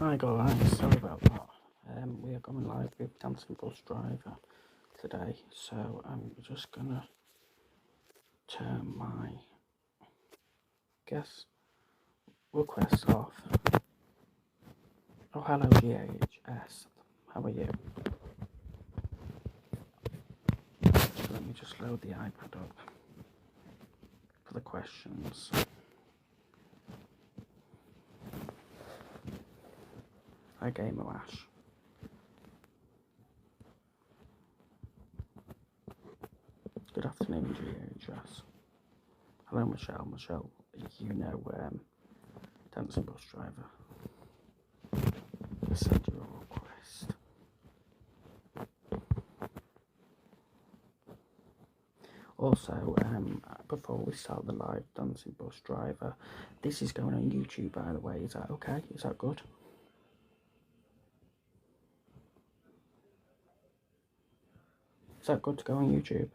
Hi guys, sorry about that. We are going live with Dancing Bus Driver today, so I'm just gonna turn my guest requests off. Oh, hello GHS, how are you? So let me just load the iPad up for the questions. Hi Gamer Ash. Good afternoon GHS. Hello Michelle. Michelle, you know Dancing Bus Driver. Just send you a request. Also, before we start the live Dancing Bus Driver, this is going on YouTube, by the way. Is that okay? Is that good? Is that good to go on YouTube?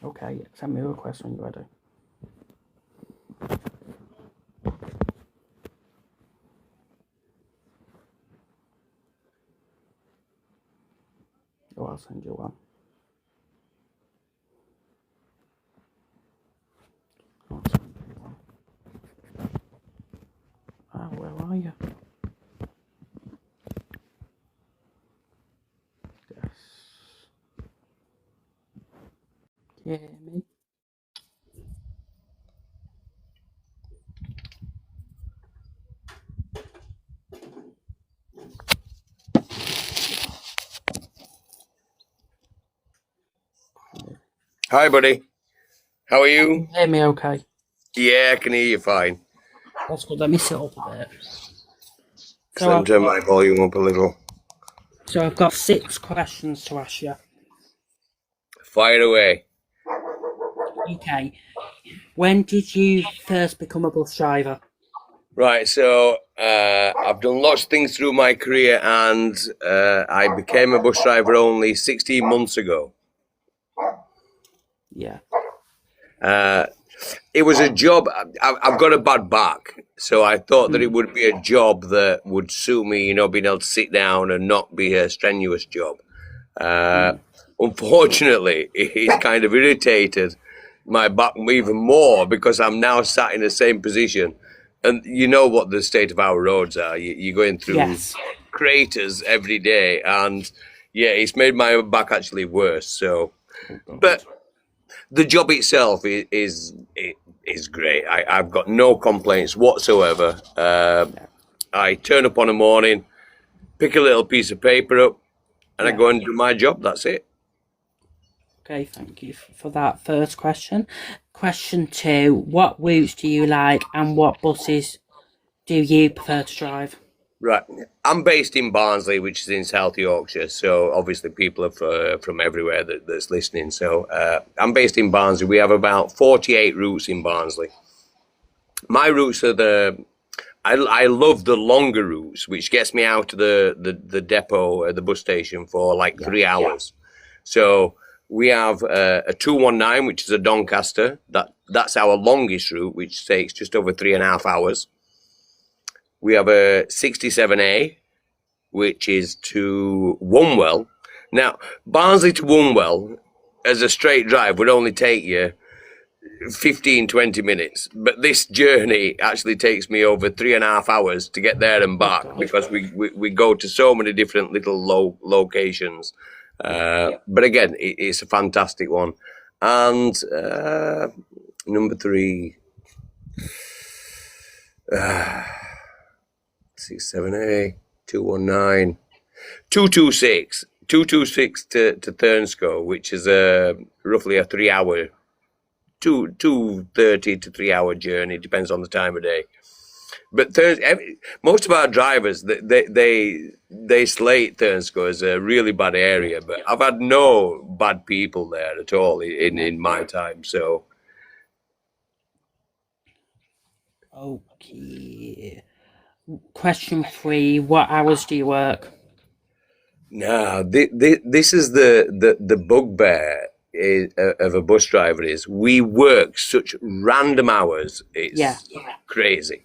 Okay, send me a request when you're ready. Oh, I'll send you one. I'll send you one. Ah, where are you? Yes. Can you hear me? Hi, buddy. How are you? Can you hear me okay? Yeah, I can hear you fine. That's good. Let me sit up a bit. So let me turn my volume up a little. So I've got 6 questions to ask you. Fire away. Okay. When did you first become a bus driver? Right, so I've done lots of things through my career, and I became a bus driver only 16 months ago. Yeah. It was a job. I've got a bad back, so I thought that it would be a job that would suit me, being able to sit down and not be a strenuous job. Unfortunately, it's kind of irritated my back even more because I'm now sat in the same position. And you know what the state of our roads are. You're going through craters every day, and yeah, it's made my back actually worse. So, but the job itself is great. I've got no complaints whatsoever. I turn up on a morning, pick a little piece of paper up, and I go and do my job. That's it. Okay, thank you for that first question. Question 2, what routes do you like and what buses do you prefer to drive? Right. I'm based in Barnsley, which is in South Yorkshire, so obviously people are from everywhere that's listening. So I'm based in Barnsley. We have about 48 routes in Barnsley. My routes are I love the longer routes, which gets me out of the depot at the bus station for like 3 hours. So we have a 219, which is a Doncaster. That's our longest route, which takes just over 3.5 hours. We have a 67A, which is to Wunwell. Now, Barnsley to Wunwell, as a straight drive, would only take you 15, 20 minutes. But this journey actually takes me over 3.5 hours to get there and back because we go to so many different little locations. But again, it's a fantastic one. And number 3, 67A, 219, 226 to Thurnscoe, which is roughly a 3 hour, 2:30 to 3 hour journey, depends on the time of day. But most of our drivers, they slate Thurnscoe as a really bad area, but I've had no bad people there at all in my time. So Okay. Question 3, what hours do you work? now this is the bugbear of a bus driver is we work such random hours. It's crazy.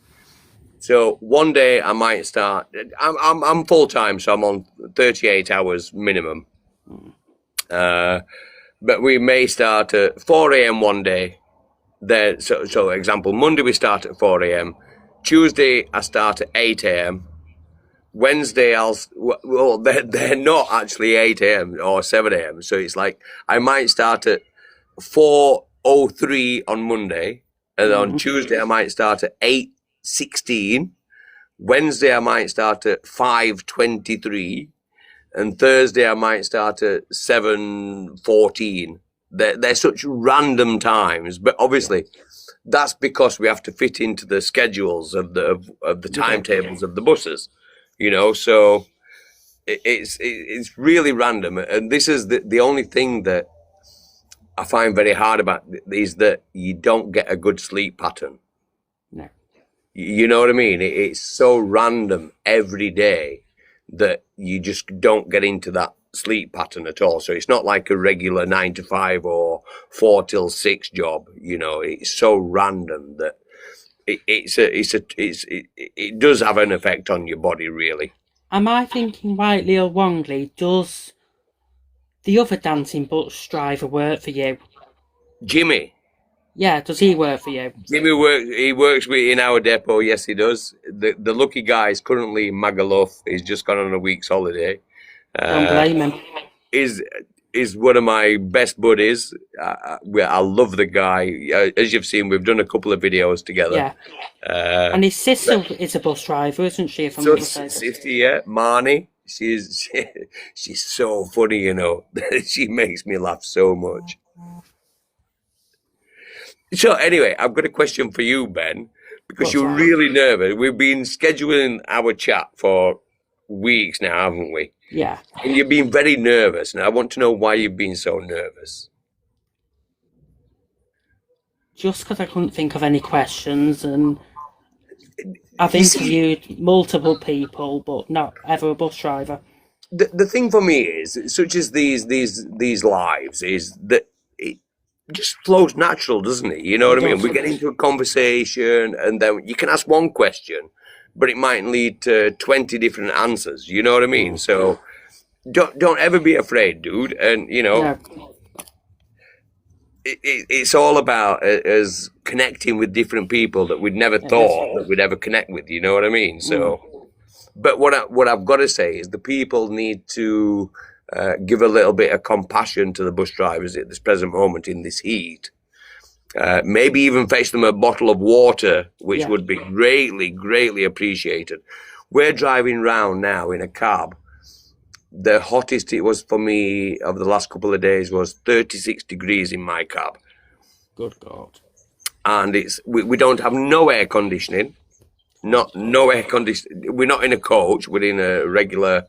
So one day I might start. I'm full time, so I'm on 38 hours minimum. But we may start at 4 a.m. one day. Then, so example, Monday we start at 4 a.m. Tuesday I start at 8 a.m. Wednesday they're not actually 8 a.m. or 7 a.m. So it's like I might start at 4:03 on Monday, and on Tuesday I might start at 8:16. Wednesday I might start at 5:23, and Thursday I might start at 7:14. They're such random times, but obviously that's because we have to fit into the schedules of the timetables of the buses, you know. So it's really random, and this is the only thing that I find very hard about is that you don't get a good sleep pattern. No. You know what I mean? It's so random every day that you just don't get into that sleep pattern at all. So it's not like a regular 9 to 5 or 4 till 6 job. You know, it's so random that it does have an effect on your body, really. Am I thinking rightly or wrongly? Does the other dancing bus driver work for you? Jimmy. Yeah, does he work for you? Jimmy works in our depot. Yes, he does. The lucky guy is currently in Magaluf. He's just gone on a week's holiday. Don't blame him. Is one of my best buddies. I love the guy. As you've seen, we've done a couple of videos together. Yeah. And his sister is a bus driver, isn't she? If I'm not mistaken. Sister, yeah, Marnie. She's so funny, you know. She makes me laugh so much. So anyway, I've got a question for you, Ben, because you're really nervous. We've been scheduling our chat for weeks now, haven't we? Yeah. And you've been very nervous, and I want to know why you've been so nervous. Just because I couldn't think of any questions, and I've interviewed multiple people, but not ever a bus driver. The thing for me is, such as these lives, is that it just flows natural, doesn't it? You know what I mean? We get into a conversation, and then you can ask one question, but it might lead to 20 different answers. You know what I mean? So don't ever be afraid, dude. And you know, it's all about us connecting with different people that we'd never thought that we'd ever connect with. You know what I mean? So, but what I've got to say is the people need to give a little bit of compassion to the bus drivers at this present moment in this heat. Maybe even fetch them a bottle of water, which would be greatly, greatly appreciated. We're driving round now in a cab. The hottest it was for me over the last couple of days was 36 degrees in my cab. Good God. And we don't have no air conditioning. No air conditioning. We're not in a coach. We're in a regular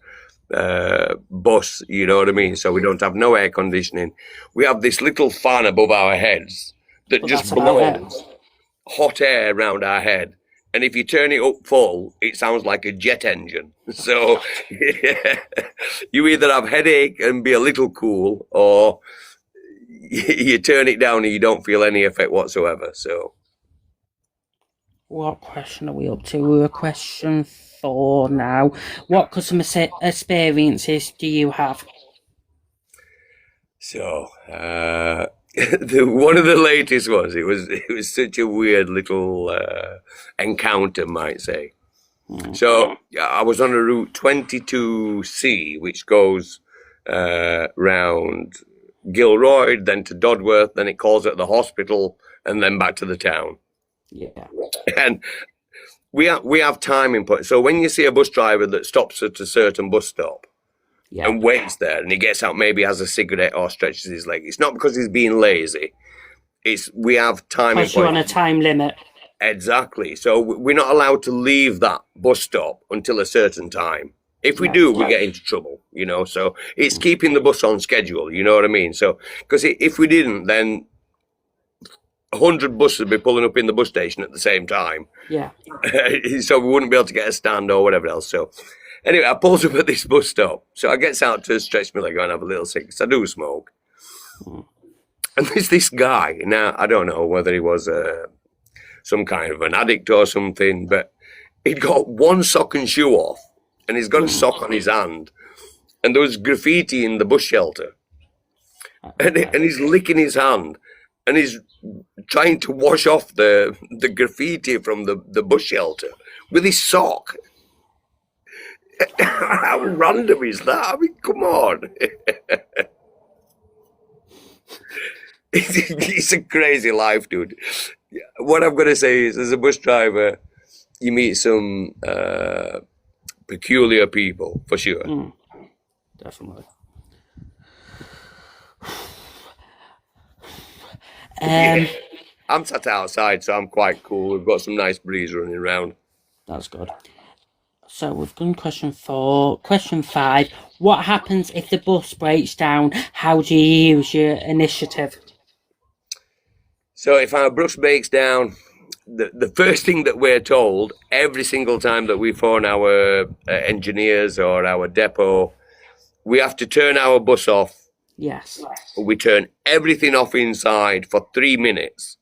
bus, you know what I mean? So we don't have no air conditioning. We have this little fan above our heads that just blows hot air around our head. And if you turn it up full, it sounds like a jet engine. So you either have headache and be a little cool, or you turn it down and you don't feel any effect whatsoever. So, what question are we up to? We're question 4 now. What customer experiences do you have? So, one of the latest ones, it was such a weird little encounter, might say. So I was on a route 22C, which goes round Gilroy, then to Dodworth, then it calls at the hospital, and then back to the town. Yeah. And we have time input. So when you see a bus driver that stops at a certain bus stop, and waits there, and he gets out, maybe has a cigarette or stretches his leg, it's not because he's being lazy. We have time. Because you're on a time limit. Exactly. So we're not allowed to leave that bus stop until a certain time. If we do, we get into trouble, you know. So it's keeping the bus on schedule, you know what I mean? So, because if we didn't, then 100 buses would be pulling up in the bus station at the same time. Yeah. So we wouldn't be able to get a stand or whatever else. So anyway, I pulls up at this bus stop. So I gets out to stretch my leg and have a little cig, because I do smoke. And there's this guy. Now, I don't know whether he was some kind of an addict or something, but he'd got one sock and shoe off, and he's got a sock on his hand, and there was graffiti in the bus shelter. And he's licking his hand, and he's trying to wash off the graffiti from the bus shelter with his sock. How random is that? I mean, come on. It's a crazy life, dude. What I'm going to say is, as a bus driver, you meet some peculiar people, for sure. Definitely. I'm sat outside, so I'm quite cool. We've got some nice breeze running around. That's good. So we've done question 4. Question 5. What happens if the bus breaks down? How do you use your initiative? So if our bus breaks down, the first thing that we're told every single time that we phone our engineers or our depot, we have to turn our bus off. Yes. We turn everything off inside for 3 minutes.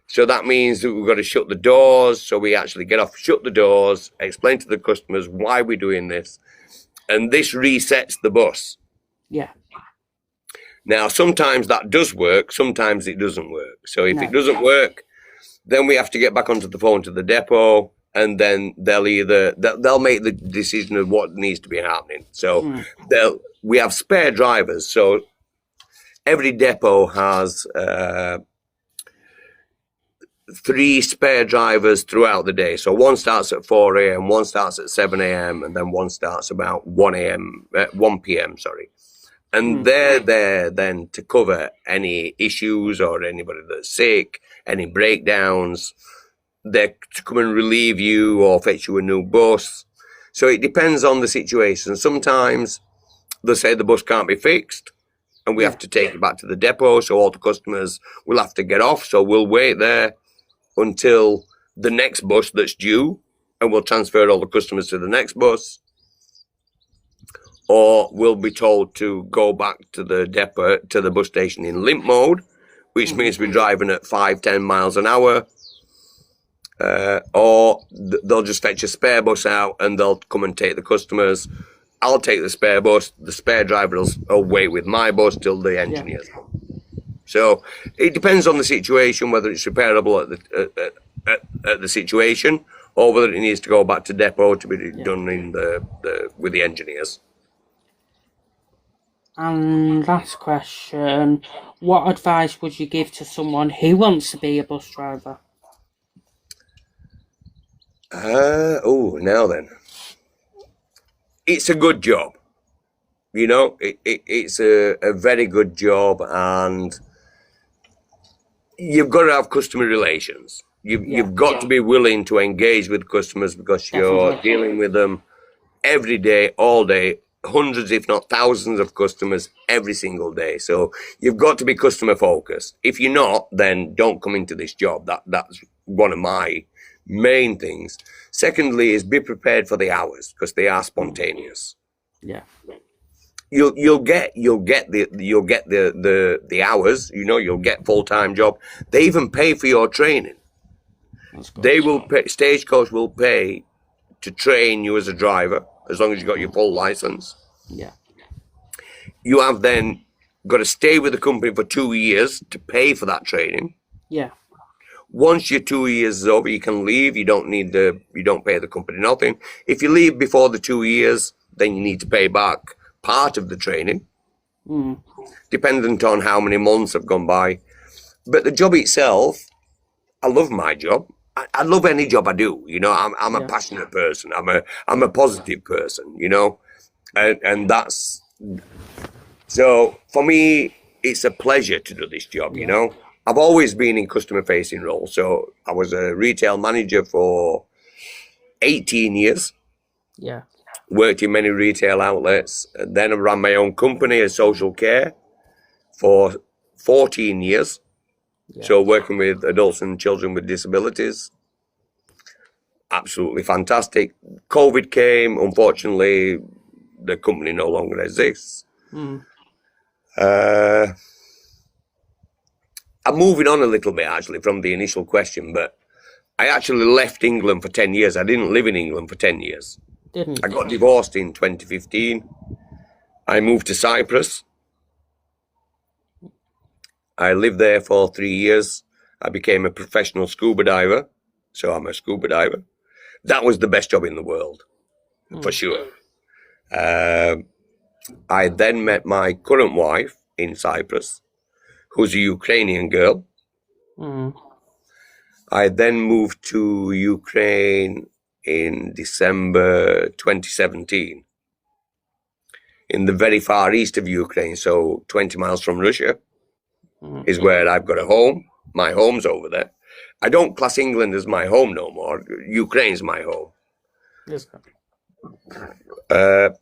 So that means that we've got to shut the doors. So we actually get off, shut the doors, explain to the customers why we're doing this. And this resets the bus. Yeah. Now, sometimes that does work. Sometimes it doesn't work. So if it doesn't work, then we have to get back onto the phone to the depot. And then they'll make the decision of what needs to be happening. So we have spare drivers. So every depot has 3 spare drivers throughout the day. So one starts at 4 a.m., one starts at 7 a.m., and then one starts about 1 p.m., sorry. And they're there then to cover any issues or anybody that's sick, any breakdowns. They're to come and relieve you or fetch you a new bus. So it depends on the situation. Sometimes they'll say the bus can't be fixed and we have to take it back to the depot. So all the customers will have to get off. So we'll wait there until the next bus that's due, and we'll transfer all the customers to the next bus. Or we'll be told to go back to the depot, to the bus station in limp mode, which means we're driving at 5-10 miles an hour. Or they'll just fetch a spare bus out and they'll come and take the customers. I'll take the spare bus. The spare driver will wait with my bus till the engineers. So it depends on the situation, whether it's repairable at the situation or whether it needs to go back to depot to be done in with the engineers. And last question, what advice would you give to someone who wants to be a bus driver? Now then. It's a good job. You know, it's a very good job, and you've got to have customer relations. You've got to be willing to engage with customers because you're dealing with them every day, all day, hundreds, if not thousands of customers every single day. So you've got to be customer focused. If you're not, then don't come into this job. That's one of my main things. Secondly is be prepared for the hours because they are spontaneous. Yeah. You'll get the hours, you know, you'll get full-time job. They even pay for your training. They will pay, Stagecoach will pay to train you as a driver as long as you got your full license. Yeah. You have then got to stay with the company for 2 years to pay for that training. Yeah. Once your 2 years is over, you can leave. You don't pay the company nothing. If you leave before the 2 years, then you need to pay back part of the training, dependent on how many months have gone by. But the job itself, I love my job. I love any job I do. You know, I'm a passionate person. I'm a positive person. You know, and that's so for me. It's a pleasure to do this job. You know, I've always been in customer facing roles. So I was a retail manager for 18 years. Yeah. Worked in many retail outlets. And then I ran my own company as social care for 14 years. Yeah. So working with adults and children with disabilities. Absolutely fantastic. COVID came. Unfortunately, the company no longer exists. I'm moving on a little bit, actually, from the initial question, but I actually left England for 10 years. I didn't live in England for 10 years. Didn't I got divorced in 2015. I moved to Cyprus. I lived there for 3 years. I became a professional scuba diver. So I'm a scuba diver. That was the best job in the world, for sure. I then met my current wife in Cyprus, who's a Ukrainian girl. I then moved to Ukraine in December 2017, in the very far east of Ukraine, so 20 miles from Russia, is where I've got a home. My home's over there. I don't class England as my home no more. Ukraine's my home. Yes.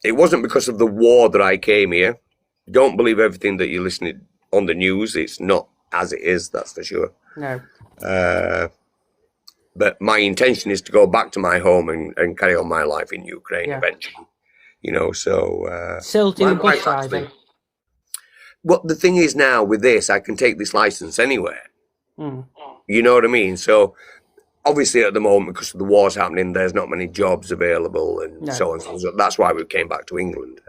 It wasn't because of the war that I came here. Don't believe everything that you're listening on the news. It's not as it is, that's for sure. No. But my intention is to go back to my home and carry on my life in Ukraine eventually. You know, so... Still doing bus driving? Well, the thing is now, with this, I can take this license anywhere. You know what I mean? So, obviously at the moment, because the war's happening, there's not many jobs available and so on. So that's why we came back to England.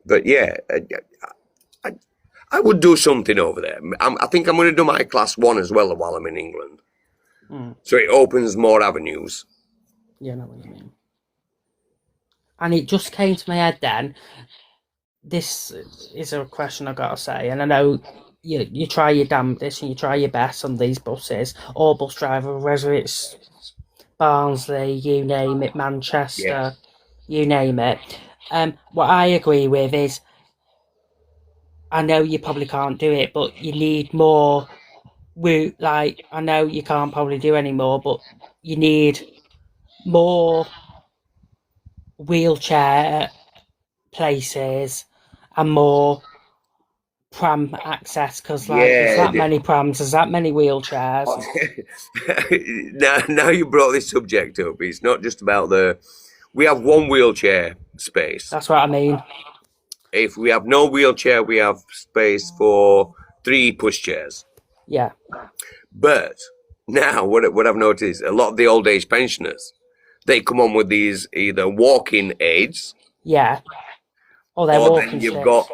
But yeah, I would do something over there. I think I'm going to do my class 1 as well while I'm in England. So it opens more avenues. Yeah, I know what you mean. And it just came to my head then, this is a question I gotta say, and I know you try your damnedest and you try your best on these buses, or bus driver, whether it's Barnsley, you name it, Manchester, you name it. What I agree with is, I know you probably can't do it, but you need more route. Like, I know you can't probably do any more, but you need more wheelchair places and more pram access, because there's that many prams, there's that many wheelchairs. now you brought this subject up. It's not just about we have one wheelchair space. That's what I mean. If we have no wheelchair, we have space for 3 pushchairs. Yeah. But now what I've noticed, a lot of the old age pensioners, they come on with these either walking aids. Yeah. Or they're walking sticks.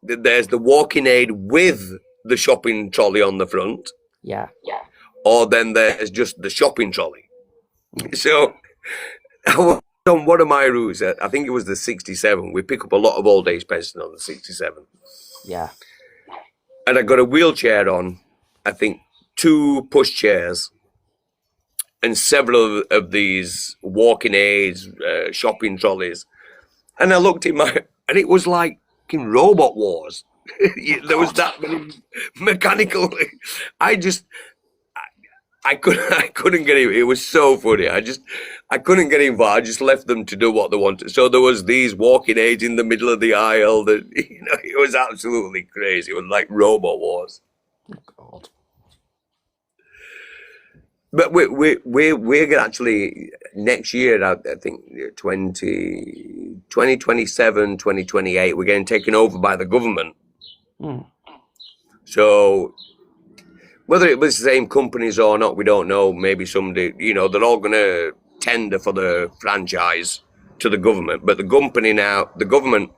There's the walking aid with the shopping trolley on the front. Yeah. Or then there's just the shopping trolley. So, on one of my routes, I think it was the 67, we pick up a lot of old age pensioners on the 67. Yeah. And I got a wheelchair on, I think 2 pushchairs, and several of these walking aids, shopping trolleys. And I looked in and it was like Robot Wars. There was that many mechanical. I couldn't get it. It was so funny. I couldn't get involved. I just left them to do what they wanted. So there was these walking aids in the middle of the aisle. That it was absolutely crazy. It was like Robot Wars. Oh God. But we're gonna actually next year, I think 2027, 2028, we're getting taken over by the government. So whether it was the same companies or not, we don't know. Maybe somebody, they're all gonna tender for the franchise to the government. But the government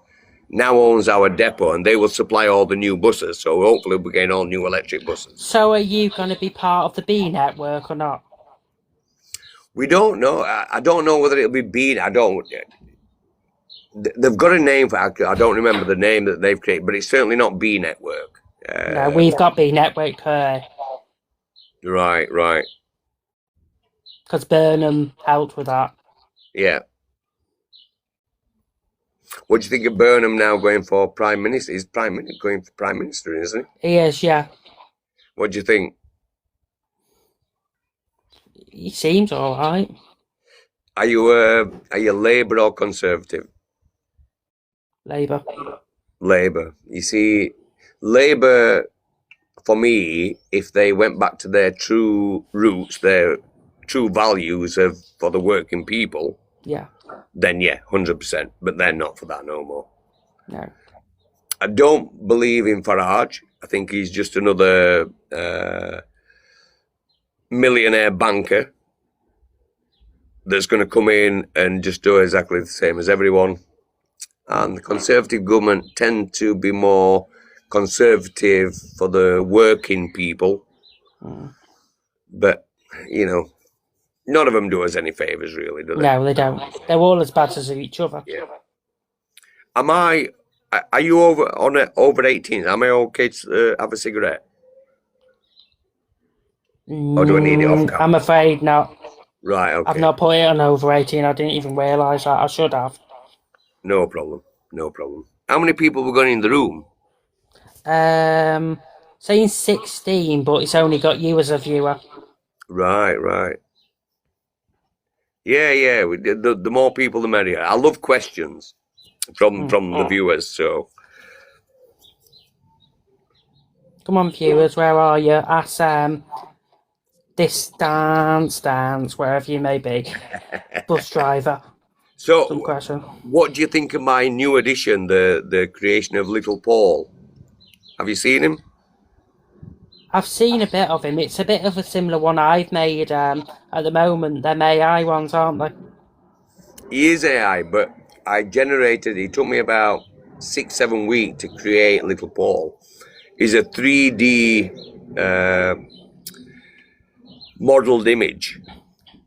now owns our depot, and they will supply all the new buses. So hopefully we're getting all new electric buses. So are you going to be part of the B network or not? We don't know. I don't know whether it'll be B. They've got a name for it. I don't remember the name that they've created, but it's certainly not B network. No, we've got B network here. Right. Because Burnham helped with that. Yeah. What do you think of Burnham now going for Prime Minister? He's going for Prime Minister, isn't he? He is, yeah. What do you think? He seems all right. Are you Labour or Conservative? Labour. Labour. You see, Labour, for me, if they went back to their true roots, their true values for the working people, then 100%. But they're not for that no more. No. I don't believe in Farage. I think he's just another millionaire banker that's going to come in and just do exactly the same as everyone. And the Conservative government tend to be more conservative for the working people. But, you know, none of them do us any favours, really, do they? No, they don't. They're all as bad as each other. Yeah. Are you over 18? Am I okay to have a cigarette? Or do I need it off camera? I'm afraid not. Right, okay. I've not put it on over 18. I didn't even realise that. I should have. No problem. No problem. How many people were going in the room? Saying 16, but it's only got you as a viewer. Right, right. Yeah, yeah. The more people, the merrier. I love questions from the viewers. So come on, viewers, where are you? Ask this dance, wherever you may be, bus driver. So, some question. What do you think of my new addition, the creation of Little Paul? Have you seen him? I've seen a bit of him. It's a bit of a similar one I've made. At the moment, they're AI ones, aren't they? He is AI, but I generated. It took me about 6-7 weeks to create Little Paul. He's a 3D modeled image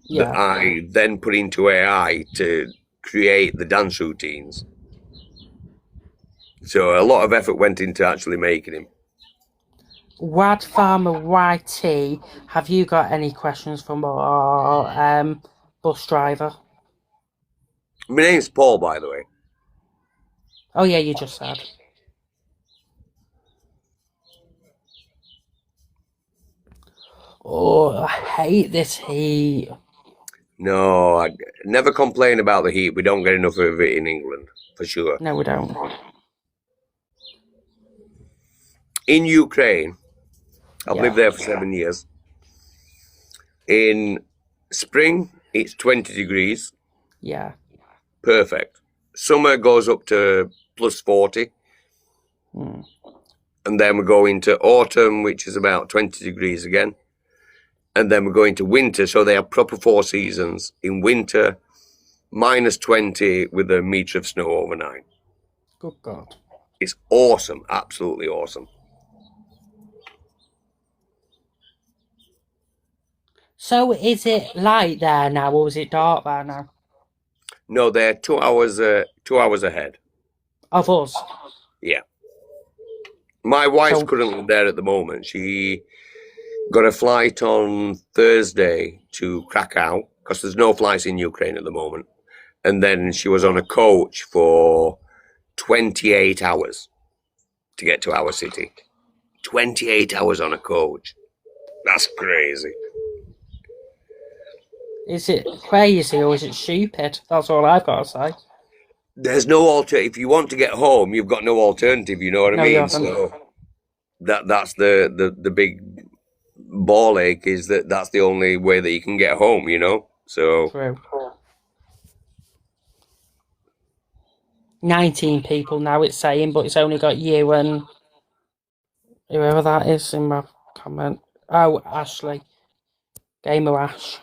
that I then put into AI to create the dance routines. So a lot of effort went into actually making him. Wad Farmer YT, have you got any questions from our bus driver? My name's Paul, by the way. Oh yeah, you just said. Oh, I hate this heat. No, I never complain about the heat. We don't get enough of it in England, for sure. No, we don't. In Ukraine, I've lived there for 7 years. In spring, it's 20 degrees. Yeah. Perfect. Summer goes up to plus 40. And then we go into autumn, which is about 20 degrees again. And then we go into winter, so they have proper 4 seasons. In winter, minus 20 with a metre of snow overnight. Good God. It's awesome, absolutely awesome. So is it light there now, or is it dark there now? No, they're 2 hours ahead. Of us? Yeah. My wife's currently there at the moment. She got a flight on Thursday to Krakow, because there's no flights in Ukraine at the moment. And then she was on a coach for 28 hours to get to our city. 28 hours on a coach. That's crazy. Is it crazy or is it stupid? That's all I've got to say. There's no alternative. If you want to get home, you've got no alternative, you know what I mean? So that's the big ball ache, is that's the only way that you can get home, you know? So true. 19 people now it's saying, but it's only got you and whoever that is in my comment. Oh, Ashley. Gamer Ash.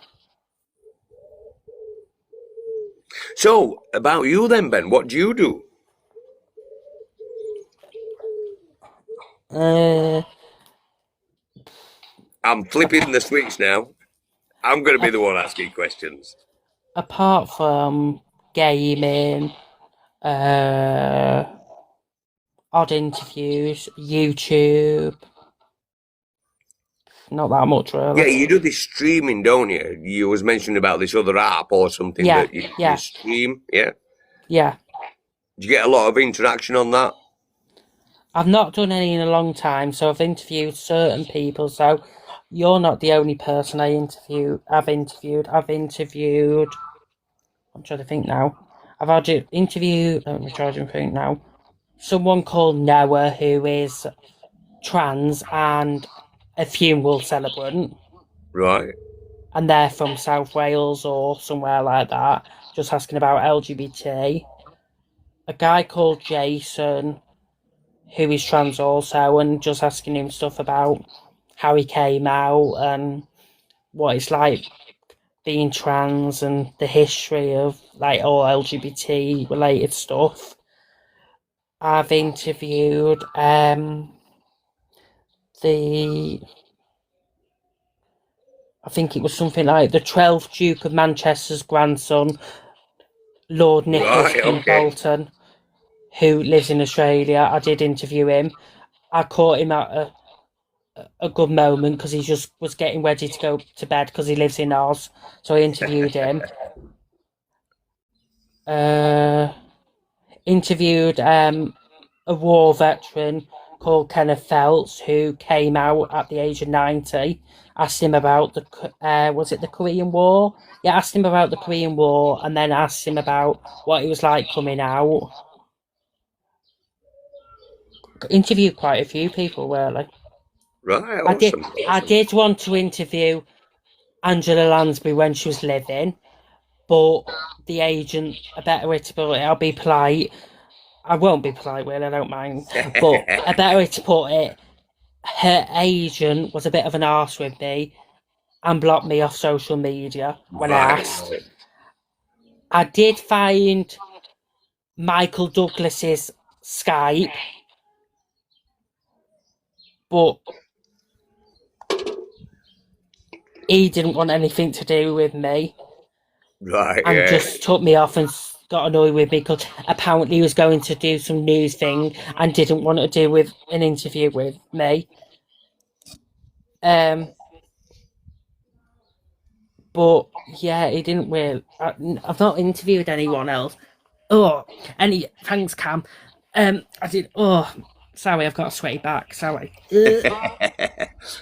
So, about you then, Ben, what do you do? I'm flipping the switch now. I'm going to be the one asking questions. Apart from gaming, odd interviews, YouTube, not that much really. Yeah, you do this streaming, don't you? You was mentioning about this other app or something that you stream, yeah? Yeah. Do you get a lot of interaction on that? I've not done any in a long time, so I've interviewed certain people, so you're not the only person I've interviewed. I'm trying to think now. I've had to interview, let me try to think now, someone called Noah who is trans and a funeral celebrant. Right. And they're from South Wales or somewhere like that, just asking about LGBT. A guy called Jason who is trans also, and just asking him stuff about how he came out and what it's like being trans and the history of like all LGBT related stuff. I've interviewed the I think it was something like the 12th Duke of Manchester's grandson, Lord Nicholas Right, King okay. Bolton, who lives in Australia. I did interview him. I caught him at a good moment because he just was getting ready to go to bed because he lives in Oz. So I interviewed him. Interviewed a war veteran called Kenneth Phelps who came out at the age of 90. Asked him about was it the Korean War? Yeah, asked him about the Korean War and then asked him about what it was like coming out. Interviewed quite a few people, really. Right, I did. awesome. I did want to interview Angela Lansbury when she was living, but the agent, a better way to put it, I'll be polite. I won't be polite, really, I don't mind. But a better way to put it, her agent was a bit of an arse with me and blocked me off social media when I asked. Right. I did find Michael Douglas's Skype, but he didn't want anything to do with me Right, and yeah. just took me off and got annoyed with me because apparently he was going to do some news thing and didn't want to do with an interview with me. But yeah, he didn't really. I've not interviewed anyone else. Oh, thanks, Cam. I did. Oh, sorry, I've got a sweaty back. Sorry.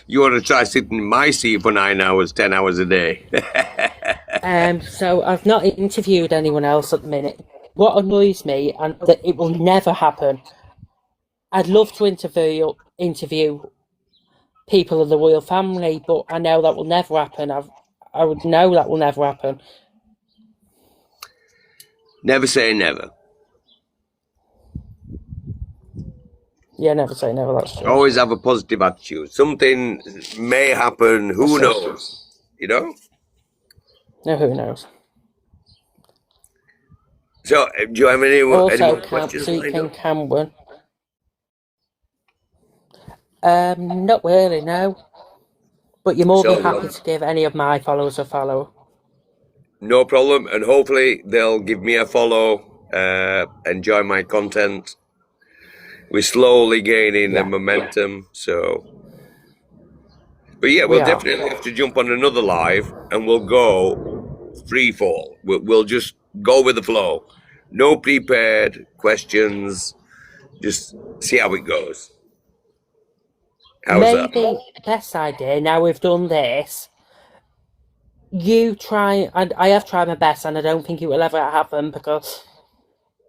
You want to try sitting in my seat for 9 hours, 10 hours a day? So I've not interviewed anyone else at the minute. What annoys me, and that it will never happen. I'd love to interview people of the royal family, but I know that will never happen. I would know that will never happen. Never say never. Yeah, never say never. That's true. Always have a positive attitude. Something may happen. Who That's knows? You know? No, who knows? So, do you have any more Also, questions lined King up? Cameron. Not really, no. But you're more than So, happy to give any of my followers a follow. no problem. And hopefully they'll give me a follow, enjoy my content. We're slowly gaining the Yeah, momentum. So, but yeah, we we'll are. definitely have to jump on another live and we'll go free fall. We'll just go with the flow. No prepared questions. Just see how it goes. How's that? Maybe best idea. Now we've done this. You try, and I have tried my best, and I don't think it will ever happen because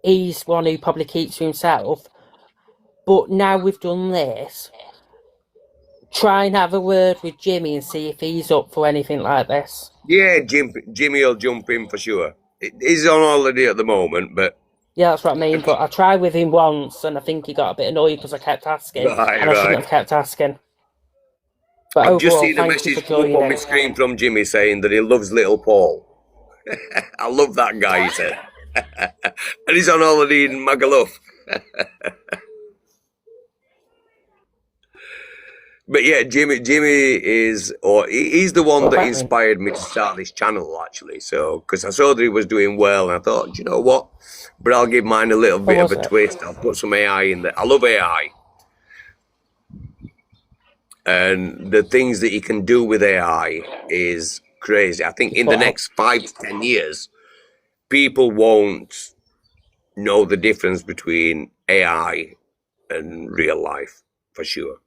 he's one who probably keeps to himself. But now we've done this, try and have a word with Jimmy and see if he's up for anything like this. Yeah, Jimmy will jump in for sure. He's on holiday at the moment, but Yeah, that's what I mean. But I tried with him once, and I think he got a bit annoyed because I kept asking, right, and I shouldn't right. have kept asking. But I've just overall, seen a thank you for message come up on my joining. screen from Jimmy saying that he loves little Paul. I love that guy, he said. And he's on holiday in Magaluf. But yeah, Jimmy is, or he's the one What that about him? inspired me to start this channel, actually. So, because I saw that he was doing well, and I thought, do you know what? But I'll give mine a little What bit of was a it? twist. I'll put some AI in there. I love AI. And the things that you can do with AI is crazy. I think You in the cut out. next 5 to 10 years, people won't know the difference between AI and real life, for sure.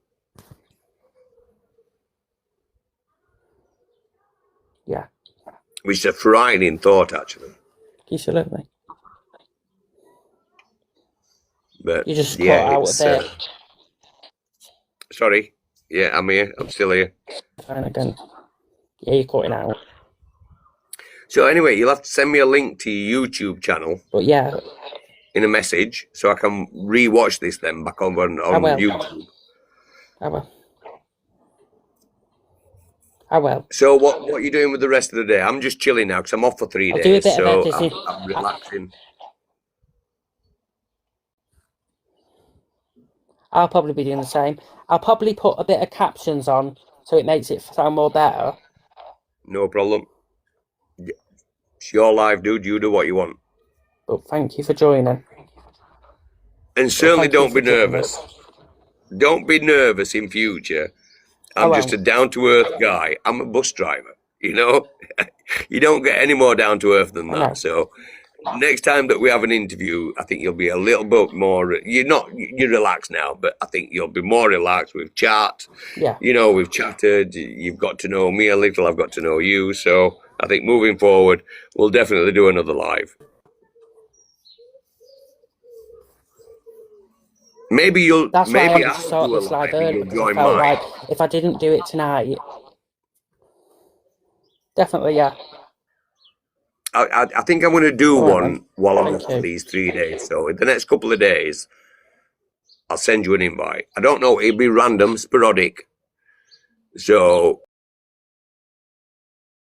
Yeah, Which is a frightening thought, actually. absolutely. But You just yeah, cut out a it's bit. sorry. Yeah, I'm here. I'm still here. Fine again. Yeah, you're cutting out. So anyway, you'll have to send me a link to your YouTube channel. But yeah, in a message so I can re-watch this then back over on YouTube. I will. I will. So what are you doing with the rest of the day? I'm just chilling now because I'm off for 3 I'll days. do a bit so of editing. I'm relaxing. I'll probably be doing the same. I'll probably put a bit of captions on so it makes it sound more better. No problem. It's your life, dude. You do what you want. But thank you for joining. And certainly don't be nervous. Don't be nervous in future. I'm just a down-to-earth guy. I'm a bus driver, you know? You don't get any more down-to-earth than that. So next time that we have an interview, I think you'll be a little bit more, you're relaxed now, but I think you'll be more relaxed. We've chat, we've chatted, you've got to know me a little, I've got to know you. So I think moving forward, we'll definitely do another live. Maybe you'll. That's maybe why I wanted to start this live early, because I felt like if I didn't do it tonight, definitely, yeah. I think I'm going to do one while I'm off for these 3 days. So in the next couple of days, I'll send you an invite. I don't know. It'll be random, sporadic. So